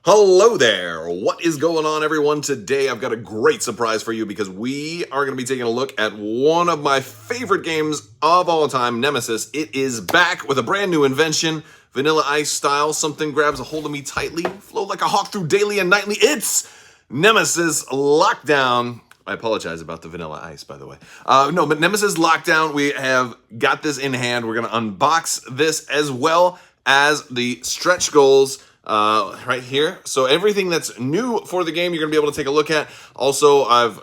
Hello there! What is going on, everyone? Today I've got a great surprise for you because we are going to be taking a look at one of my favorite games of all time, Nemesis. It is back with a brand new invention, Vanilla Ice style. Something grabs a hold of me tightly, flow like a hawk through daily and nightly. It's Nemesis Lockdown. I apologize about the Vanilla Ice, by the way. No, but Nemesis Lockdown, we have got this in hand. We're going to unbox this as well as the stretch goals right here. So everything that's new for the game, you're going to be able to take a look at. Also, I've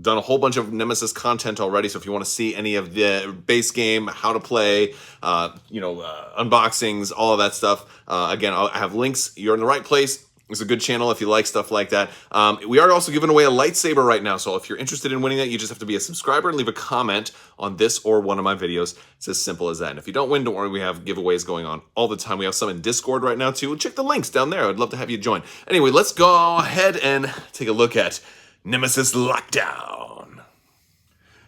done a whole bunch of Nemesis content already. So if you want to see any of the base game, how to play, unboxings, all of that stuff, again, I have links. You're in the right place. It's a good channel if you like stuff like that. We are also giving away a lightsaber right now. So if you're interested in winning that, you just have to be a subscriber and leave a comment on this or one of my videos. It's as simple as that. And if you don't win, don't worry. We have giveaways going on all the time. We have some in Discord right now too. Check the links down there. I'd love to have you join. Anyway, let's go ahead and take a look at Nemesis Lockdown.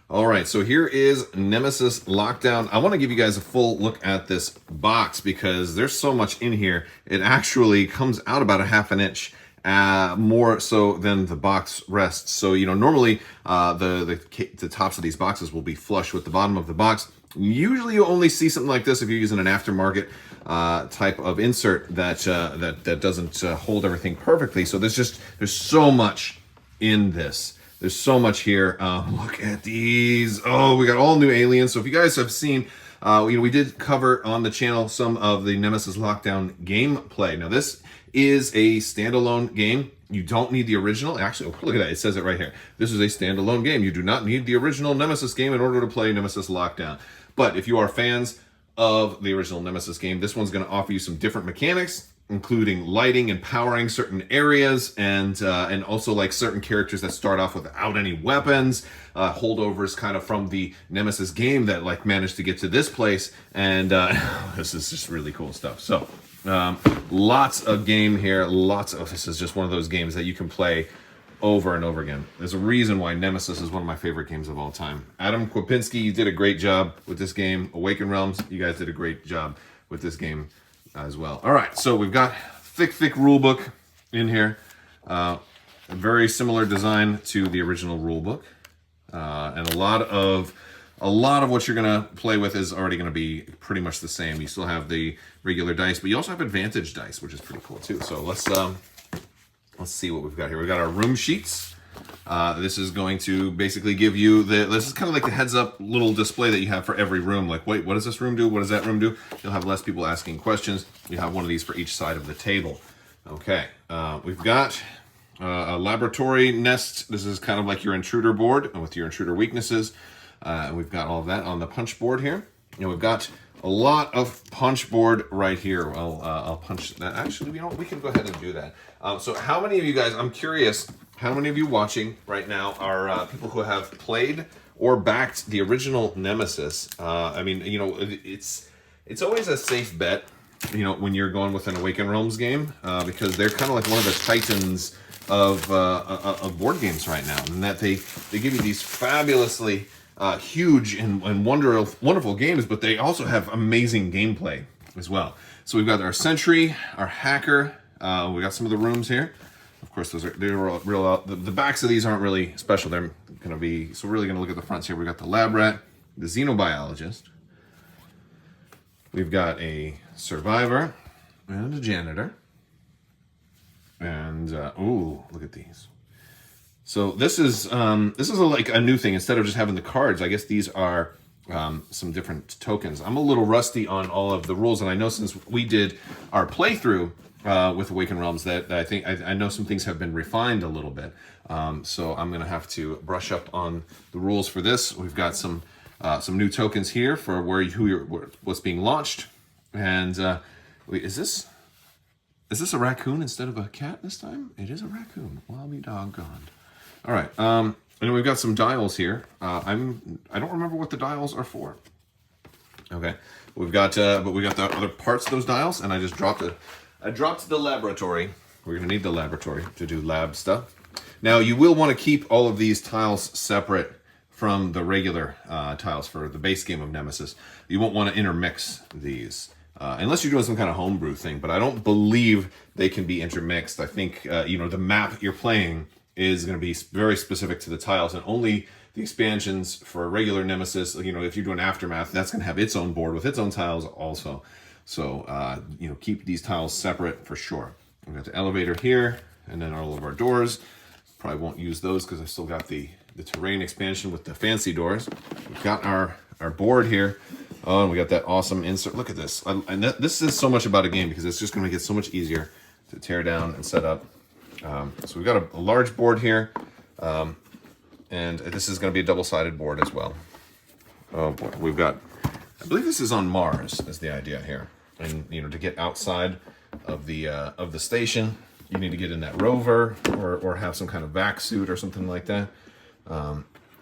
All right, so here is Nemesis Lockdown. I want to give you guys a full look at this box because there's so much in here. It actually comes out about a half an inch more so than the box rests. So, normally the tops of these boxes will be flush with the bottom of the box. Usually you only see something like this if you're using an aftermarket type of insert that doesn't hold everything perfectly. So there's so much in this. There's so much here. Look at these. Oh, we got all new aliens. So if you guys have seen, we did cover on the channel some of the Nemesis Lockdown gameplay. Now this is a standalone game. You don't need the original. Actually, look at that. It says it right here. This is a standalone game. You do not need the original Nemesis game in order to play Nemesis Lockdown. But if you are fans of the original Nemesis game, this one's going to offer you some different mechanics, including lighting and powering certain areas, and also like certain characters that start off without any weapons, holdovers kind of from the Nemesis game that like managed to get to this place, and this is just really cool stuff. So lots of game here, this is just one of those games that you can play over and over again. There's a reason why Nemesis is one of my favorite games of all time. Adam Kwapinski, you did a great job with this game. Awaken Realms, you guys did a great job with this game as well. All right, so we've got thick rule book in here. A very similar design to the original rule book, and a lot of what you're gonna play with is already gonna be pretty much the same. You still have the regular dice, but you also have advantage dice, which is pretty cool too. So let's see what we've got here. We've got our room sheets. This is going to basically give you this is kind of like the heads up little display that you have for every room. Like, wait, what does this room do? What does that room do? You'll have less people asking questions. You have one of these for each side of the table. Okay, we've got a laboratory nest. This is kind of like your intruder board with your intruder weaknesses. We've got all of that on the punch board here. And we've got a lot of punch board right here. Well, I'll punch that. Actually, we can go ahead and do that. So how many of you guys, I'm curious, how many of you watching right now are people who have played or backed the original Nemesis? I mean, it's always a safe bet, when you're going with an Awaken Realms game, because they're kind of like one of the titans of board games right now, and that they give you these fabulously huge and wonderful games, but they also have amazing gameplay as well. So we've got our Sentry, our Hacker. We got some of the rooms here. Of course, they're all real. The backs of these aren't really special. They're going to be, so we're really going to look at the fronts here. We've got the Lab Rat, the Xenobiologist. We've got a Survivor and a Janitor. And, ooh, look at these. So this is like a new thing. Instead of just having the cards, I guess these are some different tokens. I'm a little rusty on all of the rules, and I know since we did our playthrough with Awaken Realms that I know some things have been refined a little bit. So I'm gonna have to brush up on the rules for this. We've got some new tokens here for what's being launched. And wait, is this a raccoon instead of a cat this time? It is a raccoon. Well, I'll be doggone. All right, and we've got some dials here. I don't remember what the dials are for. Okay, but we got the other parts of those dials, and I dropped the laboratory. We're gonna need the laboratory to do lab stuff. Now you will want to keep all of these tiles separate from the regular tiles for the base game of Nemesis. You won't want to intermix these. unless you're doing some kind of homebrew thing. But I don't believe they can be intermixed. I think, you know, the map you're playing is going to be very specific to the tiles, and only the expansions for a regular Nemesis, you know, if you're doing Aftermath, that's going to have its own board with its own tiles also. So, you know, keep these tiles separate for sure. We've got the elevator here, and then all of our doors. Probably won't use those because I've still got the terrain expansion with the fancy doors. We've got our board here. Oh, and we got that awesome insert. Look at this. And this is so much about a game because it's just going to make it so much easier to tear down and set up. So we've got a large board here. And this is going to be a double-sided board as well. Oh boy, we've got, I believe this is on Mars is the idea here. And, you know, to get outside of the station, you need to get in that rover or have some kind of vac suit or something like that.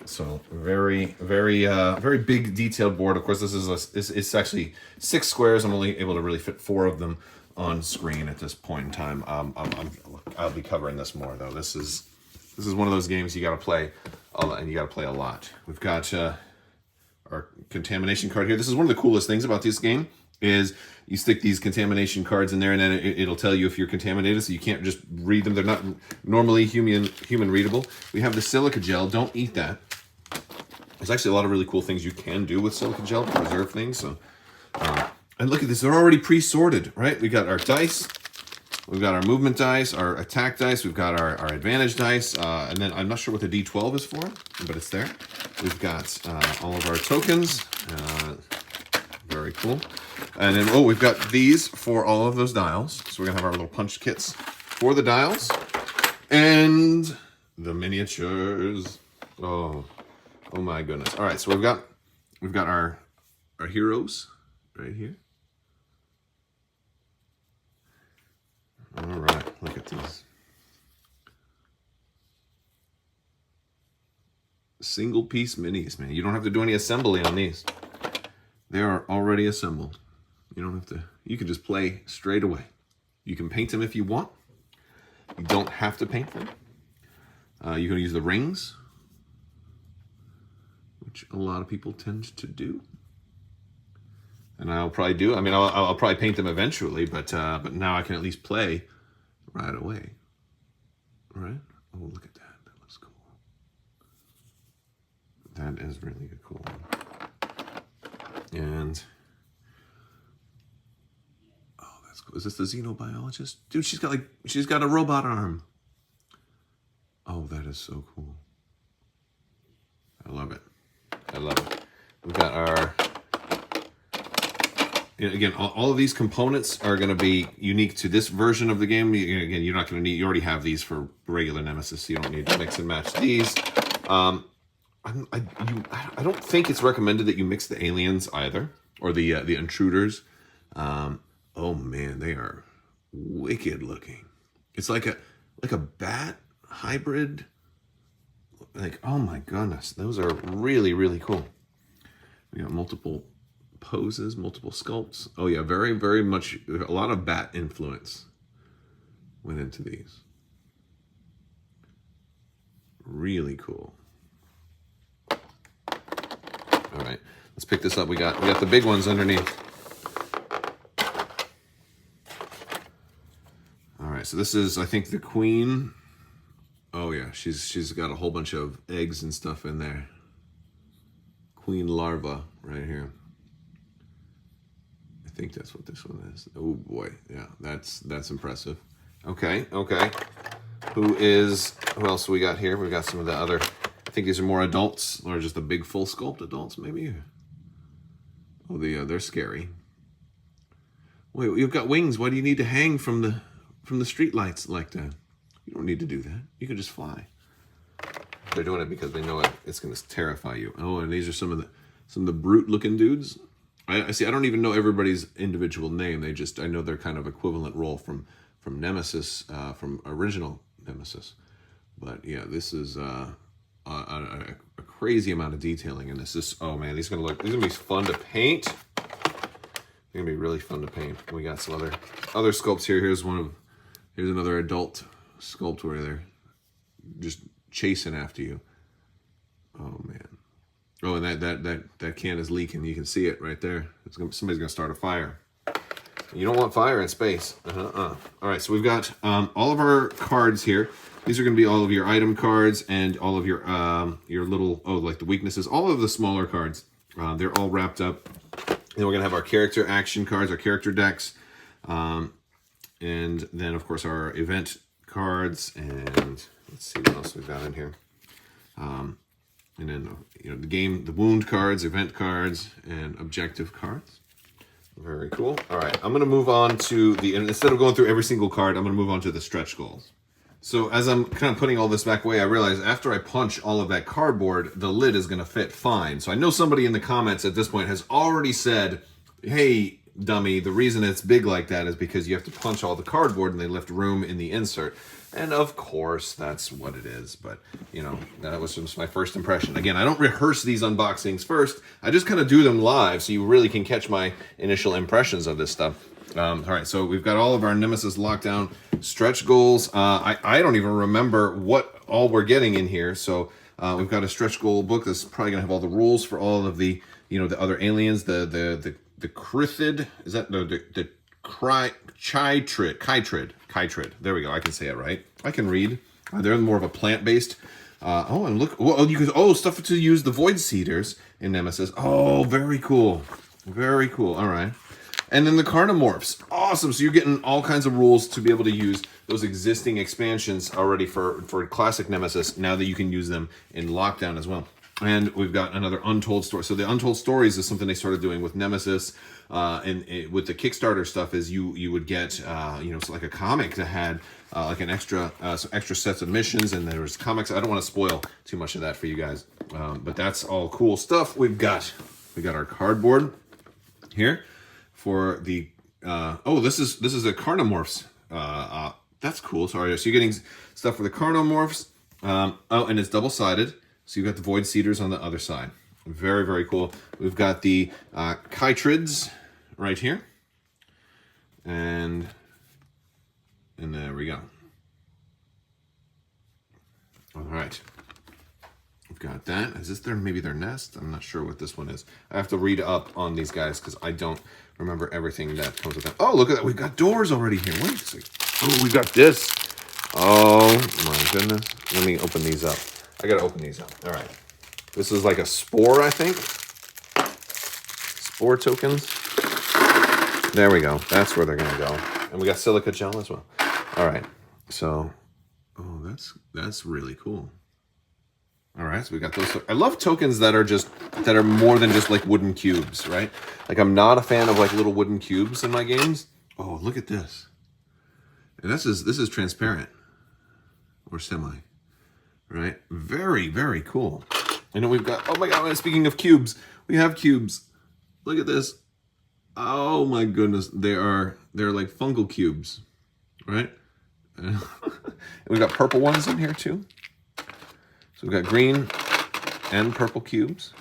So very, very big detailed board. Of course, this is it's actually 6 squares. I'm only able to really fit 4 of them on screen at this point in time. I'll be covering this more though. This is one of those games you got to play, and you got to play a lot. We've got our contamination card here. This is one of the coolest things about this game is you stick these contamination cards in there, and then it'll tell you if you're contaminated, so you can't just read them. They're not normally human readable. We have the silica gel. Don't eat that. There's actually a lot of really cool things you can do with silica gel to preserve things. So, and look at this. They're already pre-sorted, right? We got our dice. We've got our movement dice, our attack dice. We've got our advantage dice. And then I'm not sure what the D12 is for, but it's there. We've got all of our tokens. Very cool. And then, we've got these for all of those dials. So we're going to have our little punch kits for the dials. And the miniatures. Oh my goodness. All right, so we've got our heroes right here. All right, look at these. Single piece minis, man. You don't have to do any assembly on these. They are already assembled. You don't have to, you can just play straight away. You can paint them if you want. You don't have to paint them. You can use the rings, which a lot of people tend to do. And I'll probably do. I mean, I'll probably paint them eventually, but now I can at least play right away. All right? Oh, look at that. That looks cool. That is really cool. And that's cool. Is this the xenobiologist? Dude, she's got a robot arm. Oh, that is so cool. I love it. I love it. We've got our. Again, all of these components are going to be unique to this version of the game. Again, you're not going to need, you already have these for regular Nemesis, so you don't need to mix and match these. I don't think it's recommended that you mix the aliens either, or the intruders. Oh man, they are wicked looking. It's like a bat hybrid. Like, oh my goodness, those are really, really cool. We got multiple poses, multiple sculpts. Oh yeah, very, very much, a lot of bat influence went into these. Really cool. All right, let's pick this up. We got the big ones underneath. All right, so this is, I think, the queen. Oh yeah, she's got a whole bunch of eggs and stuff in there. Queen larva right here. I think that's what this one is. Oh boy, yeah, that's impressive. Okay. Who else we got here? We got some of the other, I think these are more adults, or just the big full sculpt adults maybe. Oh, they're scary. Wait, you've got wings. Why do you need to hang from the street lights like that? You don't need to do that. You can just fly. They're doing it because they know it's going to terrify you. Oh, and these are some of the brute looking dudes. I see. I don't even know everybody's individual name. I know they're kind of equivalent role from Nemesis, from original Nemesis. But yeah, this is a crazy amount of detailing in this. Oh man, these are gonna be fun to paint. They're gonna be really fun to paint. We got some other sculpts here. Here's another adult sculpt where they're just chasing after you. Oh man. Oh, and that can is leaking. You can see it right there. Somebody's gonna start a fire. You don't want fire in space. All right, so we've got all of our cards here. These are going to be all of your item cards and all of your little, like the weaknesses, all of the smaller cards. They're all wrapped up. Then we're going to have our character action cards, our character decks. And then, of course, our event cards. And let's see what else we've got in here. And then, the wound cards, event cards, and objective cards. Very cool. All right, I'm going to move on to and instead of going through every single card, I'm going to move on to the stretch goals. So as I'm kind of putting all this back away, I realize after I punch all of that cardboard, the lid is going to fit fine. So I know somebody in the comments at this point has already said, hey, dummy, the reason it's big like that is because you have to punch all the cardboard and they left room in the insert. And of course, that's what it is. But, that was just my first impression. Again, I don't rehearse these unboxings first. I just kind of do them live so you really can catch my initial impressions of this stuff. All right, so we've got all of our Nemesis Lockdown stretch goals. I don't even remember what all we're getting in here. So we've got a stretch goal book that's probably going to have all the rules for all of the, the other aliens, the Crythid, is that, no, the Chytrid. There we go. I can say it right. I can read. They're more of a plant-based. And look. Stuff to use the Void Seeders in Nemesis. Oh, very cool. Very cool. All right. And then the Carnomorphs. Awesome. So you're getting all kinds of rules to be able to use those existing expansions already for classic Nemesis, now that you can use them in Lockdown as well. And we've got another Untold Story. So the Untold Stories is something they started doing with Nemesis, and with the Kickstarter stuff is you would get, it's like a comic that had like an extra sets of missions, and there was comics. I don't want to spoil too much of that for you guys, but that's all cool stuff. We got our cardboard here for the, this is a Carnomorphs. That's cool. Sorry. So you're getting stuff for the Carnomorphs. And it's double-sided. So you've got the Void Seeders on the other side. Very, very cool. We've got the Chytrids right here. And there we go. All right. We've got that. Is this maybe their nest? I'm not sure what this one is. I have to read up on these guys because I don't remember everything that comes with them. Oh, look at that. We've got doors already here. Wait a second. Oh, we got this. Oh, my goodness. Let me open these up. I got to open these up. All right. This is like a spore, I think. Spore tokens. There we go. That's where they're going to go. And we got silica gel as well. All right. So, that's really cool. All right, so we got those. I love tokens that are more than just like wooden cubes, right? Like I'm not a fan of like little wooden cubes in my games. Oh, look at this. And this is transparent or semi, right? Very, very cool. And then we've got, oh my God, speaking of cubes, we have cubes. Look at this. Oh my goodness, they're like fungal cubes, right? And we've got purple ones in here too. So we've got green and purple cubes.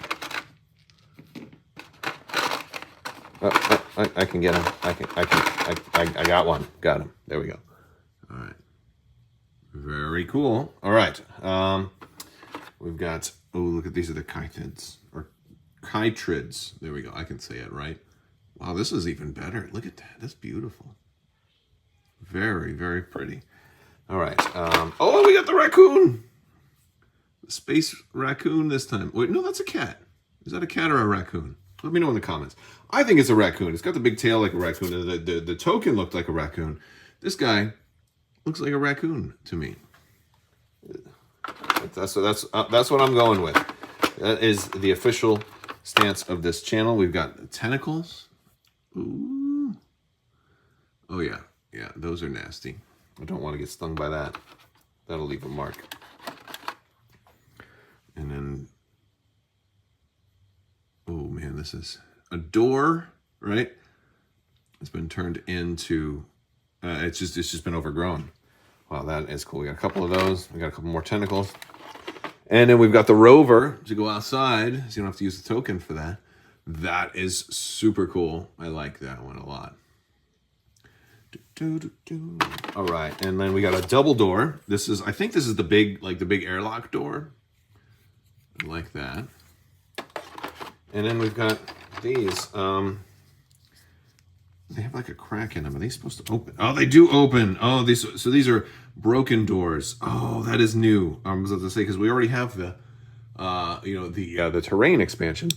I can get them. I got one. Got him. There we go. All right. Very cool. All right. We've got, look at these are the Chytrids or Chytrids. There we go. I can say it right. Wow, this is even better. Look at that. That's beautiful. Very, very pretty. All right. We got the raccoon. Space raccoon this time. Wait, no, that's a cat. Is that a cat or a raccoon? Let me know in the comments. I think it's a raccoon. It's got the big tail like a raccoon. The token looked like a raccoon. This guy looks like a raccoon to me. That's what I'm going with. That is the official stance of this channel. We've got tentacles. Ooh. Oh yeah, yeah. Those are nasty. I don't want to get stung by that. That'll leave a mark. And then, oh man, this is a door, right? It's been turned into, it's just been overgrown. Wow, that is cool. We got a couple of those. We got a couple more tentacles. And then we've got the rover to go outside, so you don't have to use the token for that. That is super cool. I like that one a lot. All right, and then we got a double door. I think this is the big airlock door. I like that. And then we've got these. They have like a crack in them. Are they supposed to open? Oh, they do open. Oh, these are broken doors. Oh, that is new. I was about to say, because we already have the the terrain expansion.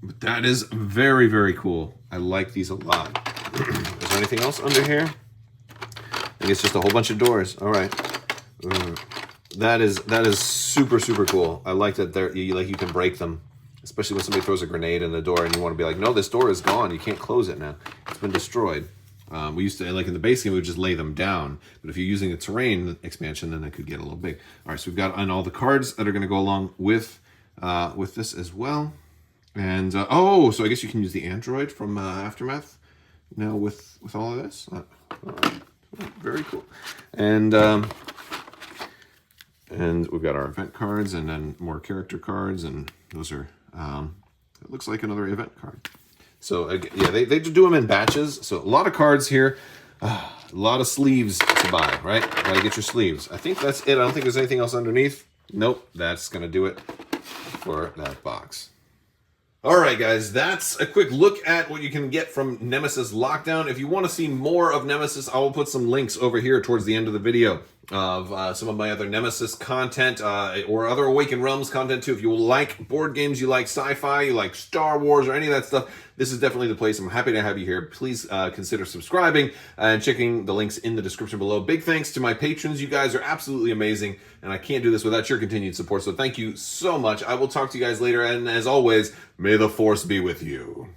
But that is very, very cool. I like these a lot. Is there anything else under here? I think it's just a whole bunch of doors. All right. That is super, super cool. I like that you can break them, especially when somebody throws a grenade in the door and you want to be like, no, this door is gone. You can't close it now. It's been destroyed. We used to, like in the base game, we would just lay them down. But if you're using a terrain expansion, then it could get a little big. All right, so we've got on all the cards that are going to go along with this as well. And so I guess you can use the Android from Aftermath now with all of this. All right. Very cool. And we've got our event cards and then more character cards, and those are it looks like another event card. So yeah, they do them in batches. So a lot of cards here, a lot of sleeves to buy, right? Gotta get your sleeves. I think that's it. I don't think there's anything else underneath. Nope, that's gonna do it for that box. All right, guys, that's a quick look at what you can get from Nemesis Lockdown. If you want to see more of Nemesis, I will put some links over here towards the end of the video of some of my other Nemesis content or other Awakened Realms content too. If you like board games, you like sci-fi, you like Star Wars or any of that stuff, this is definitely the place. I'm happy to have you here. Please consider subscribing and checking the links in the description below. Big thanks to my patrons. You guys are absolutely amazing, and I can't do this without your continued support, so thank you so much. I will talk to you guys later, and as always, may the Force be with you.